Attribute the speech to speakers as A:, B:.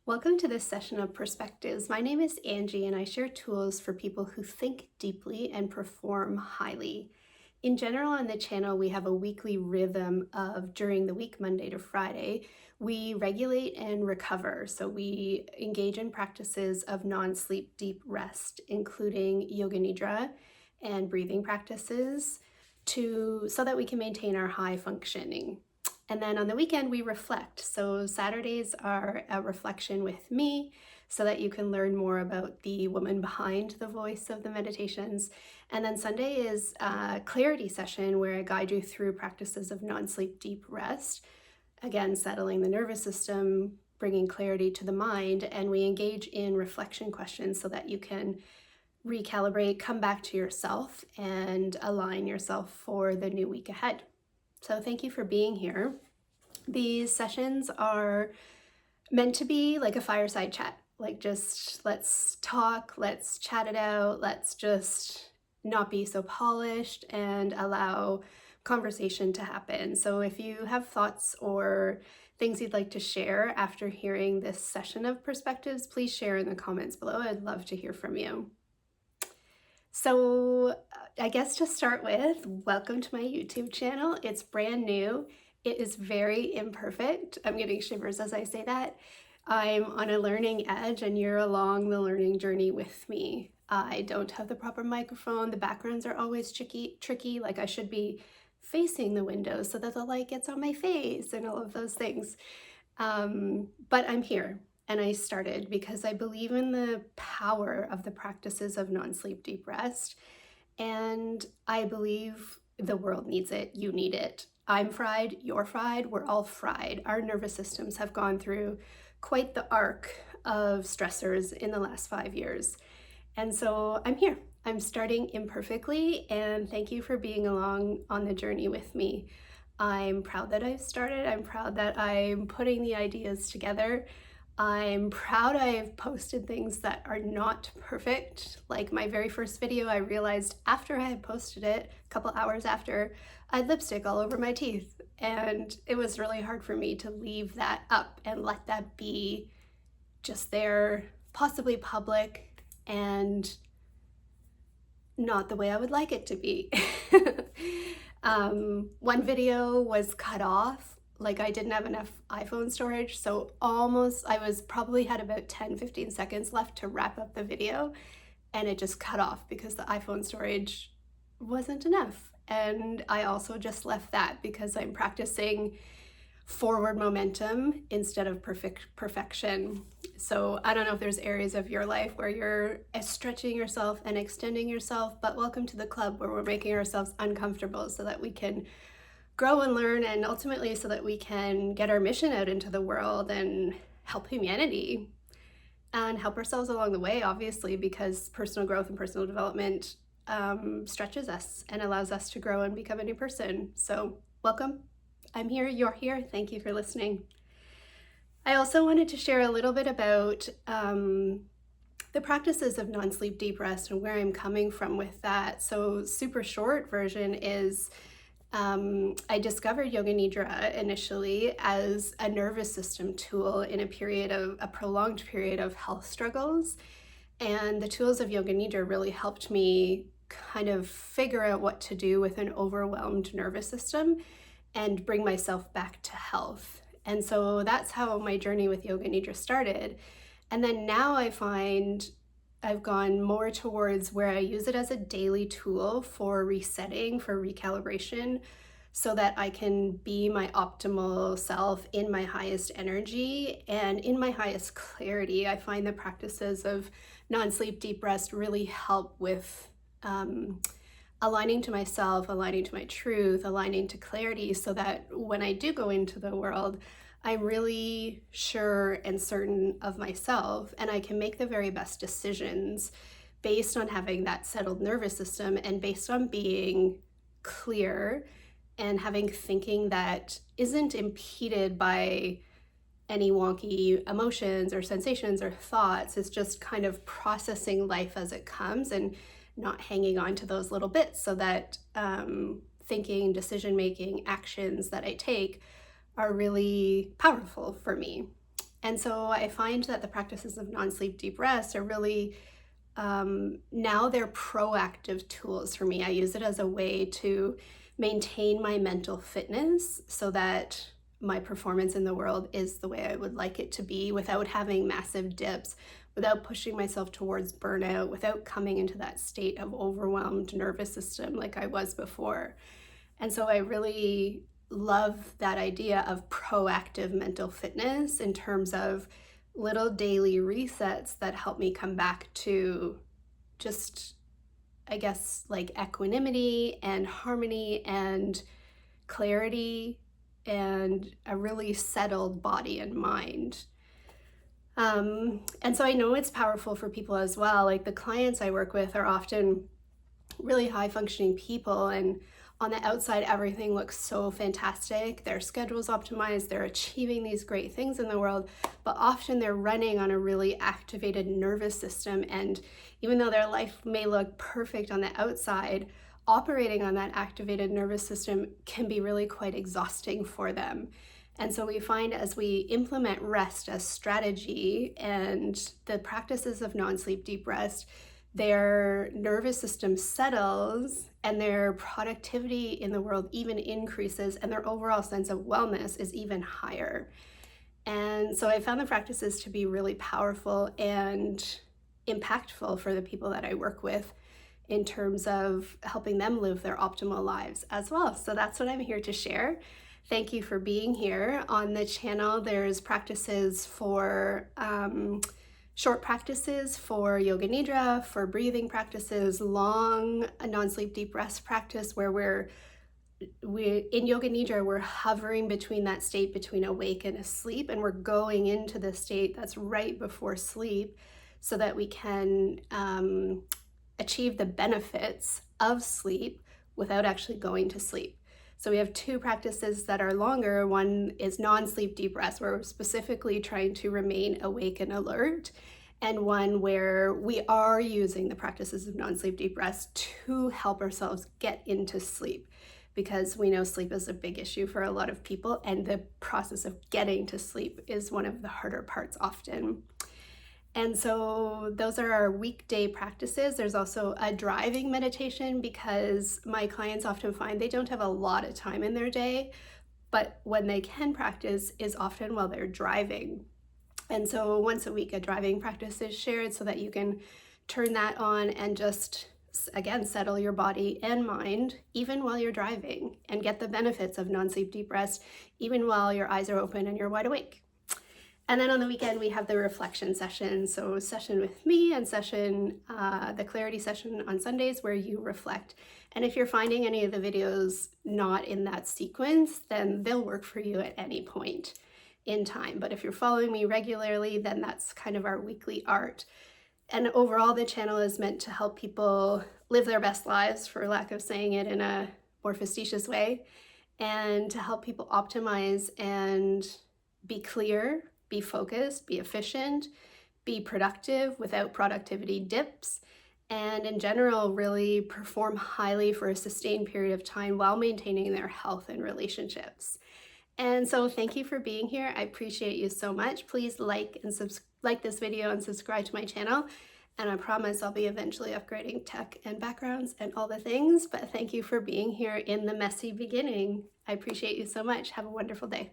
A: Welcome to this session of Perspectives. My name is Angie and I share tools for people who think deeply and perform highly. In general, on the channel, we have a weekly rhythm of during the week, Monday to Friday, we regulate and recover. So we engage in practices of non-sleep deep rest, including yoga nidra and breathing practices so that we can maintain our high functioning. And then on the weekend, we reflect. So Saturdays are a reflection with me so that you can learn more about the woman behind the voice of the meditations. And then Sunday is a clarity session where I guide you through practices of non-sleep deep rest. Again, settling the nervous system, bringing clarity to the mind, and we engage in reflection questions so that you can recalibrate, come back to yourself, and align yourself for the new week ahead. So thank you for being here. These sessions are meant to be like a fireside chat, like just let's talk, let's chat it out, let's just not be so polished and allow conversation to happen. So if you have thoughts or things you'd like to share after hearing this session of Perspectives, please share in the comments below. I'd love to hear from you. So I guess to start with, welcome to my YouTube channel. It's brand new. It is very imperfect. I'm getting shivers as I say that. I'm on a learning edge and you're along the learning journey with me. I don't have the proper microphone. The backgrounds are always tricky. Like I should be facing the window so that the light gets on my face and all of those things. But I'm here. And I started because I believe in the power of the practices of non-sleep deep rest. And I believe the world needs it. You need it. I'm fried. You're fried. We're all fried. Our nervous systems have gone through quite the arc of stressors in the last 5 years. And so I'm here. I'm starting imperfectly. And thank you for being along on the journey with me. I'm proud that I've started. I'm proud that I'm putting the ideas together. I'm proud I've posted things that are not perfect. Like my very first video, I realized after I had posted it, a couple hours after, I had lipstick all over my teeth. And it was really hard for me to leave that up and let that be just there, possibly public, and not the way I would like it to be. One video was cut off. Like I didn't have enough iPhone storage, so I probably had about 10-15 seconds left to wrap up the video, and it just cut off because the iPhone storage wasn't enough. And I also just left that because I'm practicing forward momentum instead of perfection. So I don't know if there's areas of your life where you're stretching yourself and extending yourself, but welcome to the club where we're making ourselves uncomfortable so that we can grow and learn, and ultimately so that we can get our mission out into the world and help humanity and help ourselves along the way, obviously, because personal growth and personal development stretches us and allows us to grow and become a new person. So welcome. I'm here, you're here. Thank you for listening. I also wanted to share a little bit about the practices of non-sleep deep rest and where I'm coming from with that. So super short version is I discovered Yoga Nidra initially as a nervous system tool in a prolonged period of health struggles. And the tools of Yoga Nidra really helped me kind of figure out what to do with an overwhelmed nervous system and bring myself back to health. And so that's how my journey with Yoga Nidra started. And then now I find I've gone more towards where I use it as a daily tool for resetting, for recalibration, so that I can be my optimal self in my highest energy and in my highest clarity. I find the practices of non-sleep deep rest really help with aligning to myself, aligning to my truth, aligning to clarity, so that when I do go into the world, I'm really sure and certain of myself, and I can make the very best decisions based on having that settled nervous system and based on being clear and having thinking that isn't impeded by any wonky emotions or sensations or thoughts. It's just kind of processing life as it comes and not hanging on to those little bits, so that thinking, decision-making, actions that I take are really powerful for me. And so I find that the practices of non-sleep deep rest are really, now they're proactive tools for me. I use it as a way to maintain my mental fitness so that my performance in the world is the way I would like it to be without having massive dips, without pushing myself towards burnout, without coming into that state of overwhelmed nervous system like I was before. And so I really love that idea of proactive mental fitness in terms of little daily resets that help me come back to just, I guess, like equanimity and harmony and clarity and a really settled body and mind. And so I know it's powerful for people as well. Like the clients I work with are often really high functioning people, and on the outside everything looks so fantastic, their schedule's optimized, they're achieving these great things in the world, but often they're running on a really activated nervous system, and even though their life may look perfect on the outside, operating on that activated nervous system can be really quite exhausting for them. And so we find as we implement rest as strategy and the practices of non-sleep deep rest, their nervous system settles and their productivity in the world even increases, and their overall sense of wellness is even higher. And so I found the practices to be really powerful and impactful for the people that I work with in terms of helping them live their optimal lives as well. So that's what I'm here to share. Thank you for being here. On the channel, there's practices for short practices for yoga nidra, for breathing practices, long non-sleep deep rest practice where we're in yoga nidra, we're hovering between that state between awake and asleep, and we're going into the state that's right before sleep so that we can achieve the benefits of sleep without actually going to sleep. So we have two practices that are longer. One is non-sleep deep rest, where we're specifically trying to remain awake and alert, and one where we are using the practices of non-sleep deep rest to help ourselves get into sleep, because we know sleep is a big issue for a lot of people, and the process of getting to sleep is one of the harder parts often. And so those are our weekday practices. There's also a driving meditation, because my clients often find they don't have a lot of time in their day, but when they can practice is often while they're driving. And so once a week, a driving practice is shared so that you can turn that on and just, again, settle your body and mind even while you're driving and get the benefits of non-sleep deep rest even while your eyes are open and you're wide awake. And then on the weekend, we have the reflection session. So session with me and session, the clarity session on Sundays, where you reflect. And if you're finding any of the videos not in that sequence, then they'll work for you at any point in time. But if you're following me regularly, then that's kind of our weekly art. And overall, the channel is meant to help people live their best lives, for lack of saying it in a more facetious way, and to help people optimize and be clear, be focused, be efficient, be productive without productivity dips, and in general, really perform highly for a sustained period of time while maintaining their health and relationships. And so thank you for being here. I appreciate you so much. Please like this video and subscribe to my channel. And I promise I'll be eventually upgrading tech and backgrounds and all the things. But thank you for being here in the messy beginning. I appreciate you so much. Have a wonderful day.